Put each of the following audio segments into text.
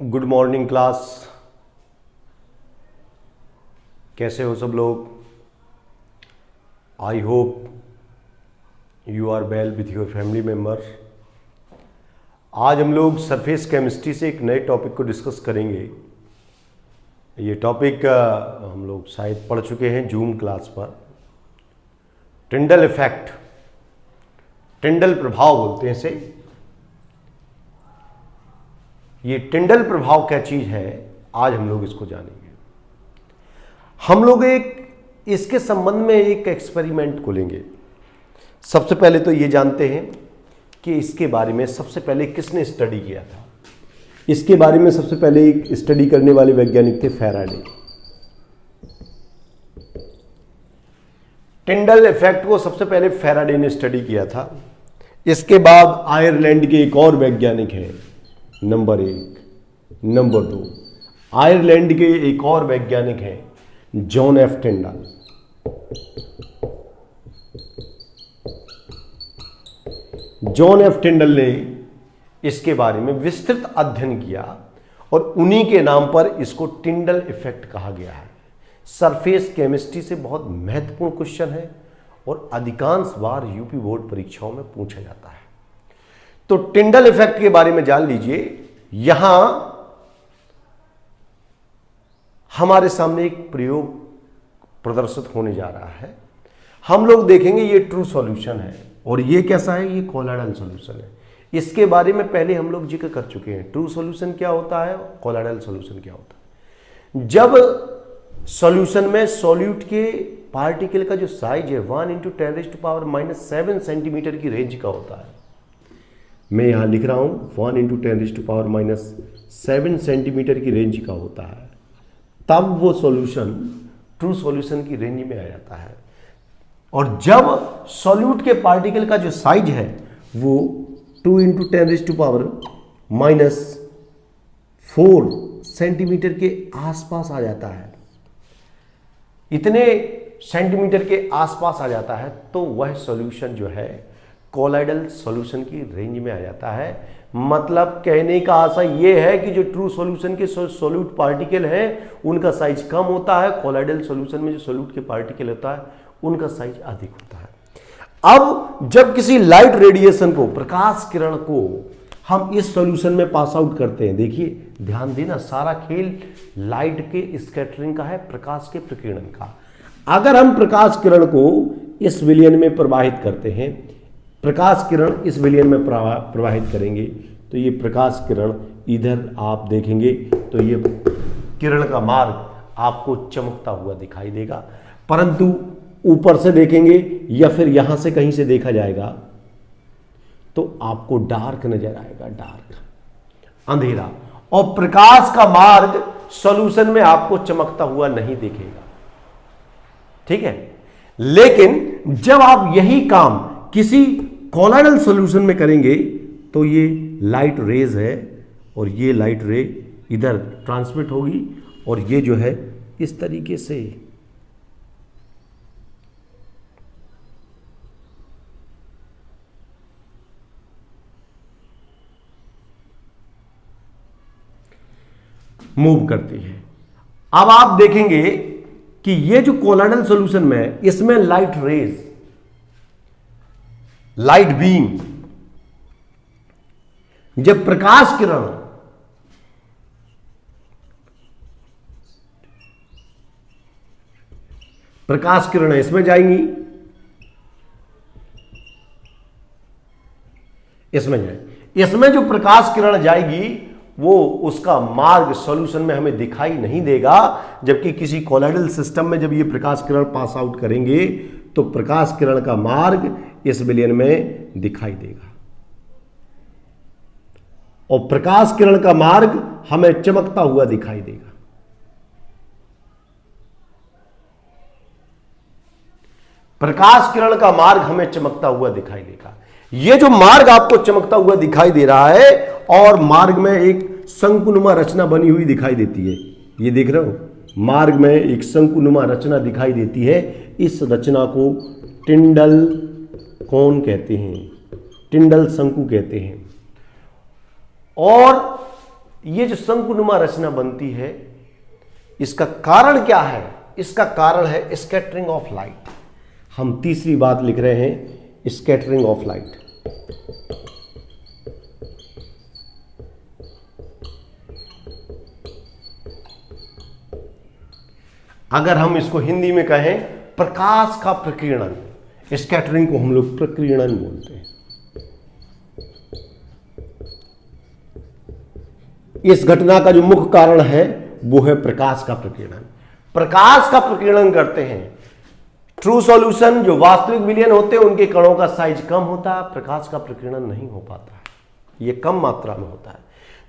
Good morning class. कैसे हो सब लोग? I hope you are well with your family member. आज हम लोग सरफेस केमिस्ट्री से एक नए टॉपिक को डिस्कस करेंगे। ये टॉपिक हम लोग शायद पढ़ चुके हैं जूम क्लास पर। टिंडल इफेक्ट, टिंडल प्रभाव बोलते हैं इसे। ये टिंडल प्रभाव क्या चीज है, आज हम लोग इसको जानेंगे। हम लोग इसके संबंध में एक एक्सपेरिमेंट को लेंगे। सबसे पहले तो ये जानते हैं कि इसके बारे में सबसे पहले किसने स्टडी किया था। इसके बारे में सबसे पहले एक स्टडी करने वाले वैज्ञानिक थे फैराडे। टिंडल इफेक्ट को सबसे पहले फैराडे ने स्टडी किया था। इसके बाद आयरलैंड के एक और वैज्ञानिक हैं, नंबर 1। नंबर 2, आयरलैंड के एक और वैज्ञानिक हैं जॉन एफ टिंडल। जॉन एफ टिंडल ने इसके बारे में विस्तृत अध्ययन किया और उन्हीं के नाम पर इसको टिंडल इफेक्ट कहा गया है। सरफेस केमिस्ट्री से बहुत महत्वपूर्ण क्वेश्चन है और अधिकांश बार यूपी बोर्ड परीक्षाओं में पूछा जाता है। तो टिंडल इफेक्ट के बारे में जान लीजिए। यहां हमारे सामने एक प्रयोग प्रदर्शित होने जा रहा है। हम लोग देखेंगे ये ट्रू सॉल्यूशन है और ये कैसा है, ये कोलाइडल सॉल्यूशन है। इसके बारे में पहले हम लोग जिक्र कर चुके हैं। ट्रू सॉल्यूशन क्या होता है, कोलाइडल सॉल्यूशन क्या होता है। जब सॉल्यूशन में सॉल्यूट के पार्टिकल का जो साइज है 1 × 10⁻⁷ सेंटीमीटर की रेंज का होता है। मैं यहां लिख रहा हूं 1 × 10⁻⁷ सेंटीमीटर की रेंज का होता है, तब वो सॉल्यूशन ट्रू सॉल्यूशन की रेंज में आ जाता है। और जब सॉल्यूट के पार्टिकल का जो साइज है वो 2 × 10⁻⁴ सेंटीमीटर के आसपास आ जाता है, इतने सेंटीमीटर के आसपास आ जाता है, तो वह सॉल्यूशन जो है कोलाइडल सॉल्यूशन की रेंज में आ जाता है। मतलब कहने का आशय यह है कि जो ट्रू सॉल्यूशन के सॉल्यूट पार्टिकल हैं उनका साइज कम होता है, कोलाइडल सॉल्यूशन में जो सॉल्यूट के पार्टिकल होता है उनका साइज अधिक होता है। अब जब किसी लाइट रेडिएशन को, प्रकाश किरण को हम इस सॉल्यूशन में पास आउट करते हैं, देखिए ध्यान देना, सारा खेल लाइट के स्कैटरिंग का है, प्रकाश के प्रकीर्णन का। अगर हम प्रकाश किरण को इस विलयन में प्रवाहित करते हैं, प्रकाश किरण इस विलयन में प्रवाहित करेंगे, तो ये प्रकाश किरण इधर आप देखेंगे तो ये किरण का मार्ग आपको चमकता हुआ दिखाई देगा। परंतु ऊपर से देखेंगे या फिर यहां से कहीं से देखा जाएगा तो आपको डार्क नजर आएगा, डार्क, अंधेरा। और प्रकाश का मार्ग सॉल्यूशन में आपको चमकता हुआ नहीं दिखेगा, ठीक है। लेकिन जब आप यही काम किसी कोलाइडल सॉल्यूशन में करेंगे तो ये लाइट रेज है और ये लाइट रे इधर ट्रांसमिट होगी और ये जो है इस तरीके से मूव करती है। अब आप देखेंगे कि ये जो कोलाइडल सॉल्यूशन में है इसमें लाइट रेज, लाइट बीम, जब प्रकाश किरण इसमें जाएंगी, इसमें जो प्रकाश किरण जाएगी वो उसका मार्ग सॉल्यूशन में हमें दिखाई नहीं देगा। जबकि किसी कोलाइडल सिस्टम में जब ये प्रकाश किरण पास आउट करेंगे तो प्रकाश किरण का मार्ग इस विलयन में दिखाई देगा और प्रकाश किरण का मार्ग हमें चमकता हुआ दिखाई देगा। प्रकाश किरण का मार्ग हमें चमकता हुआ दिखाई देगा। ये जो मार्ग आपको चमकता हुआ दिखाई दे रहा है और मार्ग में एक शंकुनुमा रचना बनी हुई दिखाई देती है, ये देख रहे हो, मार्ग में एक शंकुनुमा रचना दिखाई देती है। इस रचना को टिंडल कोन कहते हैं, टिंडल शंकु कहते हैं। और ये जो शंकुनुमा रचना बनती है, इसका कारण क्या है? इसका कारण है स्कैटरिंग ऑफ लाइट। हम तीसरी बात लिख रहे हैं, स्कैटरिंग ऑफ लाइट। अगर हम इसको हिंदी में कहें प्रकाश का प्रकीर्णन, स्कैटरिंग को हम लोग प्रकीर्णन बोलते हैं। इस घटना का जो मुख्य कारण है वो है प्रकाश का प्रकीर्णन। प्रकाश का प्रकीर्णन करते हैं। ट्रू सॉल्यूशन जो वास्तविक विलयन होते हैं उनके कणों का साइज कम होता है, प्रकाश का प्रकीर्णन नहीं हो पाता है, ये कम मात्रा में होता है।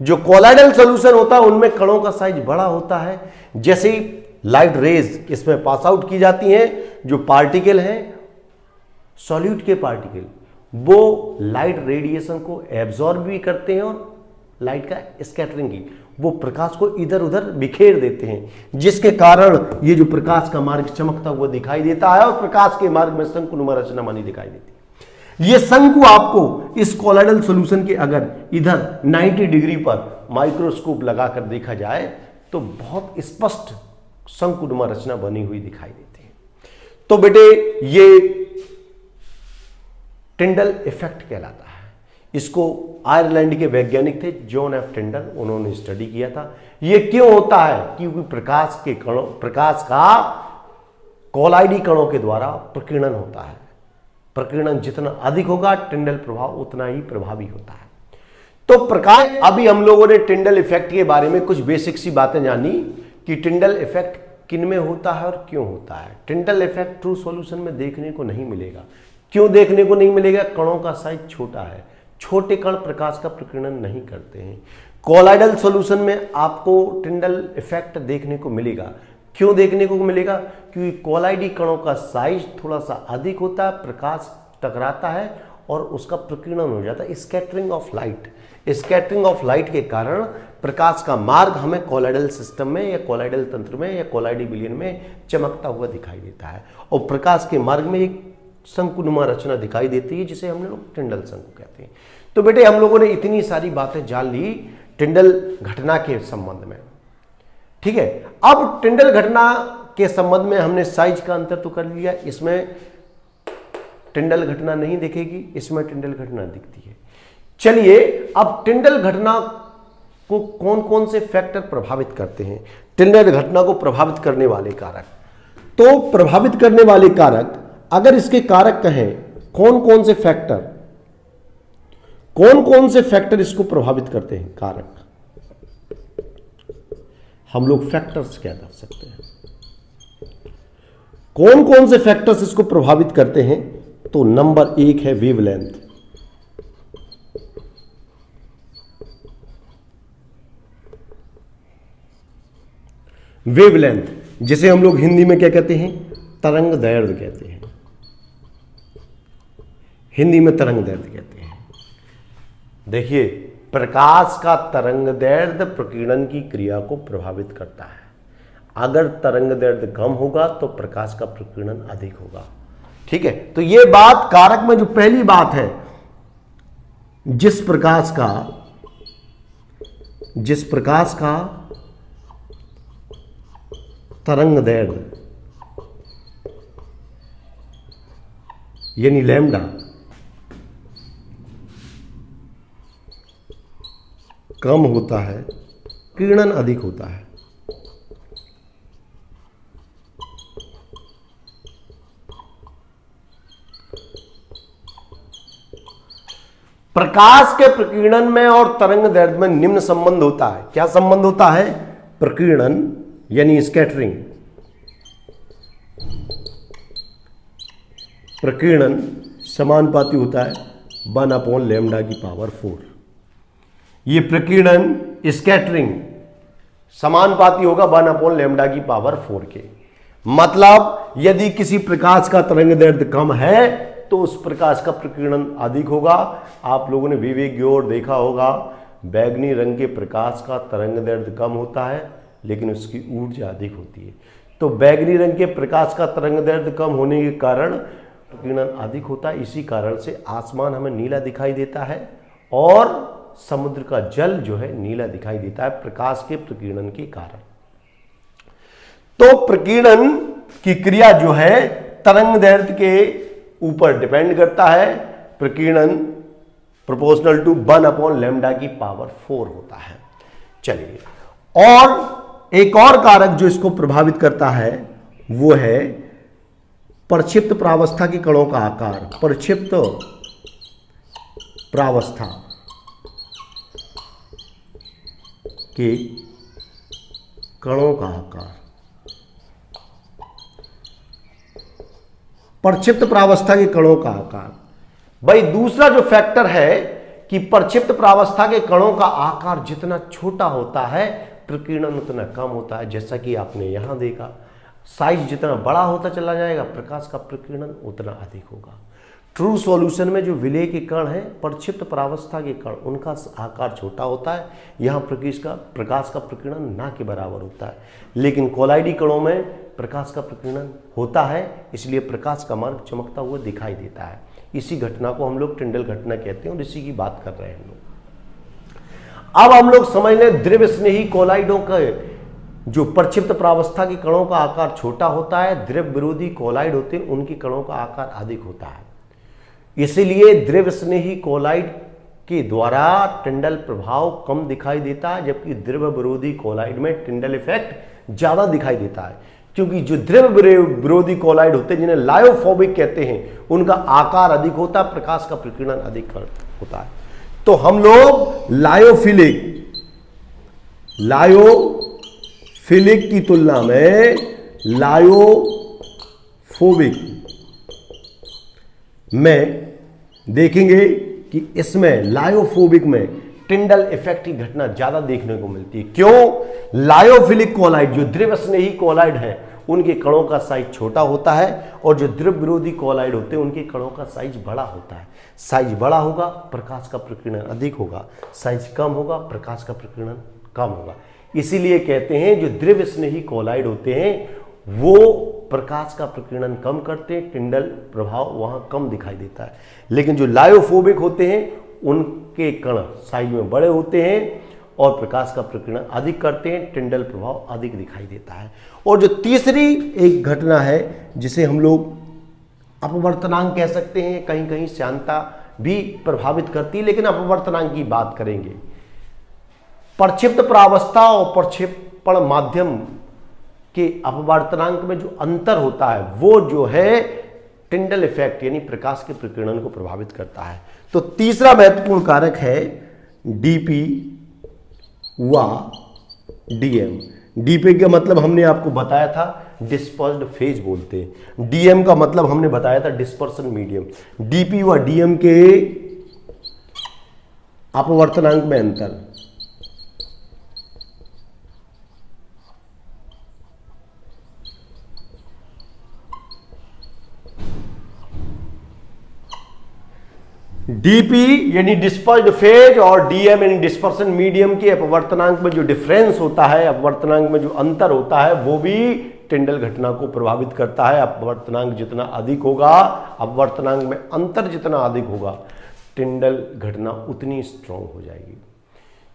जो कोलाइडल सॉल्यूशन होता है उनमें कणों का साइज बड़ा होता है। जैसे ही लाइट रेज इसमें पास आउट की जाती हैं, जो पार्टिकल हैं सॉल्यूट के पार्टिकल, वो लाइट रेडिएशन को एब्जॉर्ब भी करते हैं और लाइट का स्कैटरिंग की, वो प्रकाश को इधर उधर बिखेर देते हैं, जिसके कारण ये जो प्रकाश का मार्ग चमकता हुआ दिखाई देता है और प्रकाश के मार्ग में शंकुनुमा रचना बनी दिखाई देती है। ये शंकु आपको इस कोलाइडल सॉल्यूशन के अगर इधर 90 डिग्री पर माइक्रोस्कोप लगाकर देखा जाए तो बहुत स्पष्ट शंकुनुमा रचना बनी हुई दिखाई देती है। तो बेटे ये टिंडल इफेक्ट कहलाता है। इसको आयरलैंड के वैज्ञानिक थे जॉन एफ टिंडल, उन्होंने स्टडी किया था। यह क्यों होता है? क्योंकि प्रकाश का कोलाइडी कणों के द्वारा प्रकीर्णन होता है। प्रकीर्णन जितना अधिक होगा टिंडल प्रभाव उतना ही प्रभावी होता है। तो प्रकाश, अभी हम लोगों ने टिंडल इफेक्ट के बारे में कुछ बेसिक सी बातें जानी कि टिंडल इफेक्ट किन में होता है और क्यों होता है। टिंडल इफेक्ट ट्रू सॉल्यूशन में देखने को नहीं मिलेगा। क्यों देखने को नहीं मिलेगा? कणों का साइज छोटा है, छोटे कण प्रकाश का प्रकीर्णन नहीं करते हैं। कोलाइडल सॉल्यूशन में आपको टिंडल इफेक्ट देखने को मिलेगा। क्यों देखने को मिलेगा? क्योंकि कोलाइडी कणों का साइज थोड़ा सा अधिक होता है, प्रकाश टकराता है और उसका प्रकीर्णन हो जाता है, scattering of light. Scattering of light के कारण प्रकाश का मार्ग हमें कोलाइडल सिस्टम में या कोलाइडल तंत्र में या कोलाइडी विलयन में चमकता हुआ दिखाई देता है और प्रकाश के मार्ग में एक शंकुनुमा रचना दिखाई देती है जिसे हम लोग टिंडल शंकु कहते हैं। तो बेटे हम लोगों ने इतनी सारी बातें जान ली टिंडल घटना के संबंध में, ठीक है। अब टिंडल घटना के संबंध में हमने साइज का अंतर तो कर लिया, इसमें टिंडल घटना नहीं दिखेगी, इसमें टिंडल घटना दिखती है। चलिए अब टिंडल घटना को कौन कौन से फैक्टर प्रभावित करते हैं, टिंडल घटना को प्रभावित करने वाले कारक। तो प्रभावित करने वाले कारक, अगर इसके कारक कहें कौन कौन से फैक्टर, कौन कौन से फैक्टर इसको प्रभावित करते हैं, कारक हम लोग फैक्टर्स कह सकते हैं। कौन कौन से फैक्टर्स इसको प्रभावित करते हैं? तो नंबर 1 है वेवलेंथ। वेवलेंथ जिसे हम लोग हिंदी में क्या कहते हैं? तरंग दैर्ध्य कहते हैं। हिंदी में तरंग दैर्ध्य कहते हैं। देखिए प्रकाश का तरंग दैर्ध्य प्रकीर्णन की क्रिया को प्रभावित करता है। अगर तरंग दैर्ध्य कम होगा तो प्रकाश का प्रकीर्णन अधिक होगा, ठीक है। तो यह बात कारक में जो पहली बात है, जिस प्रकाश का तरंग दैर्ध्य यानी लैम्डा कम होता है, किरणन अधिक होता है। प्रकाश के प्रकीर्णन में और तरंग दैर्ध्य में निम्न संबंध होता है। क्या संबंध होता है? प्रकीर्णन यानी स्कैटरिंग, प्रकीर्णन समानुपाती होता है 1/λ⁴। ये प्रकीर्णन स्कैटरिंग समानुपाती होगा 1/λ⁴ के। मतलब यदि किसी प्रकाश का तरंग दैर्ध्य कम है तो उस प्रकाश का प्रकीर्णन अधिक होगा। आप लोगों ने विवेक की ओर देखा होगा, बैगनी रंग के प्रकाश का तरंग दैर्ध्य कम होता है लेकिन उसकी ऊर्जा अधिक होती है। तो बैगनी रंग के प्रकाश का तरंग दैर्ध्य कम होने के कारण प्रकीर्णन अधिक होता है। इसी कारण से आसमान हमें नीला दिखाई देता है और समुद्र का जल जो है नीला दिखाई देता है प्रकाश के प्रकीर्णन के कारण। तो प्रकीर्णन की क्रिया जो है तरंगदैर्घ्य के ऊपर डिपेंड करता है। प्रकीर्णन प्रोपोर्शनल टू 1/λ⁴ होता है। चलिए, और एक और कारक जो इसको प्रभावित करता है वो है प्रक्षिप्त प्रावस्था के कणों का आकार। प्रक्षिप्त प्रावस्था के कणों का आकार। प्रक्षिप्त प्रावस्था के कणों का आकार। भाई दूसरा जो फैक्टर है कि प्रक्षिप्त प्रावस्था के कणों का आकार जितना छोटा होता है प्रकीर्णन उतना कम होता है। जैसा कि आपने यहां देखा, साइज जितना बड़ा होता चला जाएगा प्रकाश का प्रकीर्णन उतना अधिक होगा। ट्रू सॉल्यूशन में जो विलेय के कण हैं प्रक्षिप्त प्रावस्था के कण, उनका आकार छोटा होता है। यहाँ प्रकाश का प्रकीर्णन ना के बराबर होता है। लेकिन कोलाइडी कणों में प्रकाश का प्रकीर्णन होता है, इसलिए प्रकाश का मार्ग चमकता हुआ दिखाई देता है। इसी घटना को हम लोग टिंडल घटना कहते हैं और इसी की बात कर रहे हैं हम लोग। अब हम लोग समझ लें द्रव्य स्नेही कोलाइडों का जो प्रक्षिप्त प्रावस्था के कणों का आकार छोटा होता है, द्रव्य विरोधी कोलाइड होते हैं उनके कणों का आकार अधिक होता है। इसलिए द्रव्य स्नेही कोलाइड के द्वारा टिंडल प्रभाव कम दिखाई देता है, जबकि द्रव्य विरोधी कोलाइड में टिंडल इफेक्ट ज्यादा दिखाई देता है। क्योंकि जो द्रव्य विरोधी कोलाइड होते हैं जिन्हें लायोफोबिक कहते हैं, उनका आकार अधिक होता है, प्रकाश का प्रकीर्णन अधिक होता है। तो हम लोग लायोफिलिक की तुलना में लायोफोबिक में देखेंगे कि इसमें लायोफोबिक में टिंडल इफेक्ट की घटना ज्यादा देखने को मिलती है। क्यों? लायोफिलिक कोलाइड जो द्रव्य स्नेही कोलाइड है उनके कणों का साइज छोटा होता है, और जो द्रव्य विरोधी कोलाइड होते हैं उनके कणों का साइज बड़ा होता है। साइज बड़ा होगा प्रकाश का प्रकीर्णन अधिक होगा, साइज कम होगा प्रकाश का प्रकीर्णन कम होगा। इसीलिए कहते हैं जो द्रव्य स्नेही कोलाइड होते हैं वो प्रकाश का प्रकीर्णन कम करते हैं, टिंडल प्रभाव वहां कम दिखाई देता है। लेकिन जो लायोफोबिक होते हैं उनके कण साइज में बड़े होते हैं और प्रकाश का प्रकीर्णन अधिक करते हैं, टिंडल प्रभाव अधिक दिखाई देता है। और जो तीसरी एक घटना है जिसे हम लोग अपवर्तनांक कह सकते हैं, कहीं कहीं श्यानता भी प्रभावित करती है, लेकिन अपवर्तनांक की बात करेंगे। प्रक्षिप्त प्रावस्था और प्रक्षेपण माध्यम के अपवर्तनांक में जो अंतर होता है वो जो है टिंडल इफेक्ट यानी प्रकाश के प्रकीर्णन को प्रभावित करता है। तो तीसरा महत्वपूर्ण कारक है डीपी व डीएम। डीपी का मतलब हमने आपको बताया था डिस्पर्स्ड फेज बोलते हैं, डीएम का मतलब हमने बताया था डिस्पर्सन मीडियम। डीपी व डीएम के अपवर्तनांक में अंतर। डीपी यानी डिस्पर्स्ड फेज और डीएम यानी डिस्पर्सन मीडियम के अपवर्तनांक में जो डिफरेंस होता है, अपवर्तनांक में जो अंतर होता है, वो भी टिंडल घटना को प्रभावित करता है। अपवर्तनांक जितना अधिक होगा, अपवर्तनांक में अंतर जितना अधिक होगा, टिंडल घटना उतनी स्ट्रांग हो जाएगी।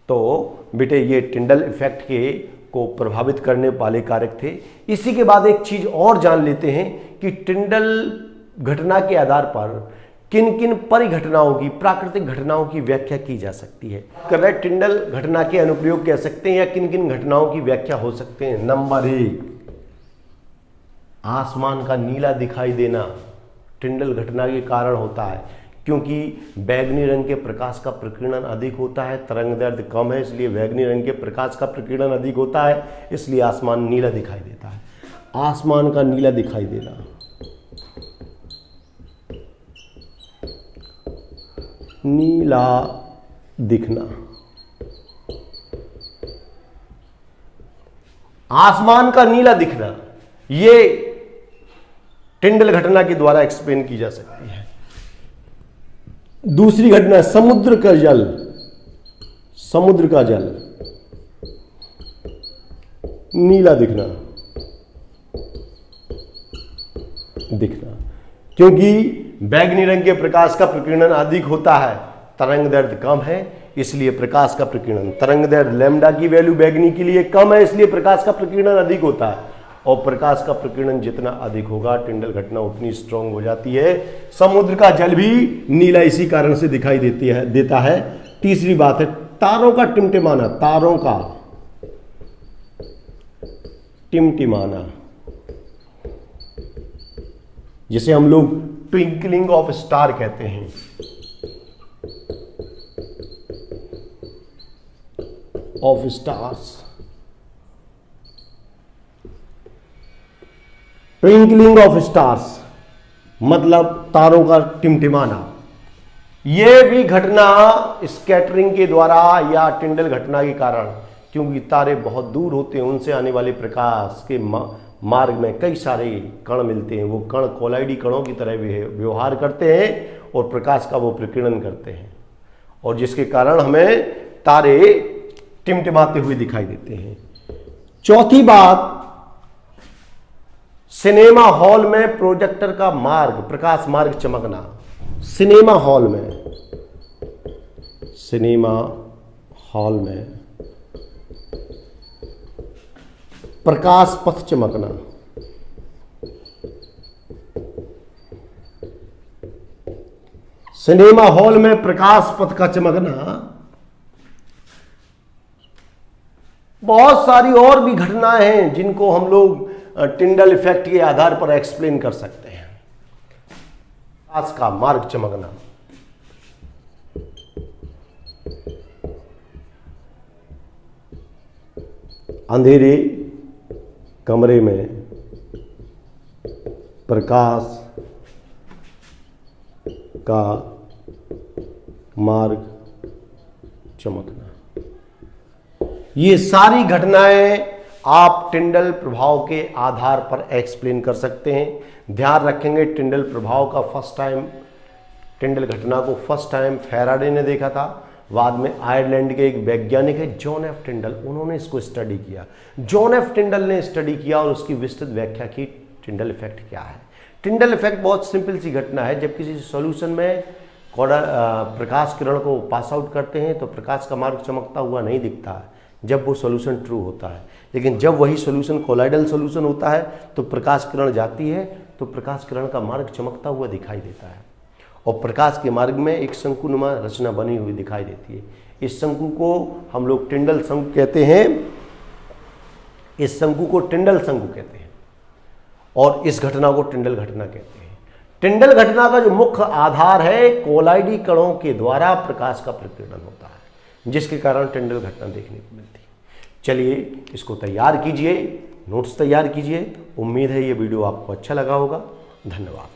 तो बेटे ये टिंडल इफेक्ट के को प्रभावित करने वाले कारक थे। इसी के बाद एक चीज और जान लेते हैं कि टिंडल घटना के आधार पर किन किन परिघटनाओं की, प्राकृतिक घटनाओं की व्याख्या की जा सकती है। करेक्ट टिंडल घटना के अनुप्रयोग कह सकते हैं या किन किन घटनाओं की व्याख्या हो सकते हैं। नंबर 1, आसमान का नीला दिखाई देना टिंडल घटना के कारण होता है, क्योंकि बैगनी रंग के प्रकाश का प्रकीर्णन अधिक होता है, तरंगदैर्घ्य कम है, इसलिए बैगनी रंग के प्रकाश का प्रकीर्णन अधिक होता है, इसलिए आसमान नीला दिखाई देता है। आसमान का नीला दिखाई देना, नीला दिखना, आसमान का नीला दिखना, ये टिंडल घटना के द्वारा एक्सप्लेन की जा सकती है। दूसरी घटना समुद्र का जल, समुद्र का जल नीला दिखना, क्योंकि बैगनी रंग के प्रकाश का प्रकीर्णन अधिक होता है, तरंगदैर्घ्य कम है, इसलिए प्रकाश का प्रकीर्णन, तरंगदैर्घ्य लैम्डा की वैल्यू बैगनी के लिए कम है, इसलिए प्रकाश का प्रकीर्णन अधिक होता है। और प्रकाश का प्रकीर्णन जितना अधिक होगा टिंडल घटना उतनी स्ट्रांग हो जाती है। समुद्र का जल भी नीला इसी कारण से दिखाई देता है। तीसरी बात है तारों का टिमटिमाना, तारों का टिमटिमाना, जिसे हम लोग ट्विंकलिंग ऑफ स्टार कहते हैं। Of stars, twinkling of stars मतलब तारों का टिमटिमाना। यह भी घटना स्कैटरिंग के द्वारा या टिंडल घटना के कारण, क्योंकि तारे बहुत दूर होते हैं, उनसे आने वाले प्रकाश के मार्ग में कई सारे कण मिलते हैं। वो कण कोलाइडी कणों की तरह व्यवहार करते हैं और प्रकाश का वो प्रकीर्णन करते हैं, और जिसके कारण हमें तारे टिमटिमाते हुए दिखाई देते हैं। चौथी बात, सिनेमा हॉल में प्रोजेक्टर का मार्ग, प्रकाश मार्ग चमकना। सिनेमा हॉल में, सिनेमा हॉल में प्रकाश पथ चमकना। सिनेमा हॉल में प्रकाश पथ का चमकना, बहुत सारी और भी घटनाएं हैं जिनको हम लोग टिंडल इफेक्ट के आधार पर एक्सप्लेन कर सकते हैं। प्रकाश का मार्ग चमकना, अंधेरे कमरे में प्रकाश का मार्ग चमकना, ये सारी घटनाएं आप टिंडल प्रभाव के आधार पर एक्सप्लेन कर सकते हैं। ध्यान रखेंगे टिंडल प्रभाव का टिंडल घटना को फर्स्ट टाइम फैराडे ने देखा था। बाद में आयरलैंड के एक वैज्ञानिक है जॉन एफ टिंडल, उन्होंने इसको स्टडी किया। जॉन एफ टिंडल ने स्टडी किया और उसकी विस्तृत व्याख्या की टिंडल इफेक्ट क्या है। टिंडल इफेक्ट बहुत सिंपल सी घटना है, जब किसी सॉल्यूशन में प्रकाश किरण को पास आउट करते हैं तो प्रकाश का मार्ग चमकता हुआ नहीं दिखता है जब वो सॉल्यूशन ट्रू होता है, लेकिन जब वही सॉल्यूशन कोलाइडल सॉल्यूशन होता है तो प्रकाश किरण जाती है तो प्रकाश किरण का मार्ग चमकता हुआ दिखाई देता है और प्रकाश के मार्ग में एक शंकुनुमा रचना बनी हुई दिखाई देती है। इस शंकु को हम लोग टिंडल शंकु कहते हैं, इस शंकु को टिंडल शंकु कहते हैं और इस घटना को टिंडल घटना कहते हैं। टिंडल घटना का जो मुख्य आधार है कोलाइडी कणों के द्वारा प्रकाश का प्रकीर्णन होता है, जिसके कारण टिंडल घटना देखने को मिलती है। चलिए इसको तैयार कीजिए, नोट्स तैयार कीजिए। उम्मीद है ये वीडियो आपको अच्छा लगा होगा। धन्यवाद।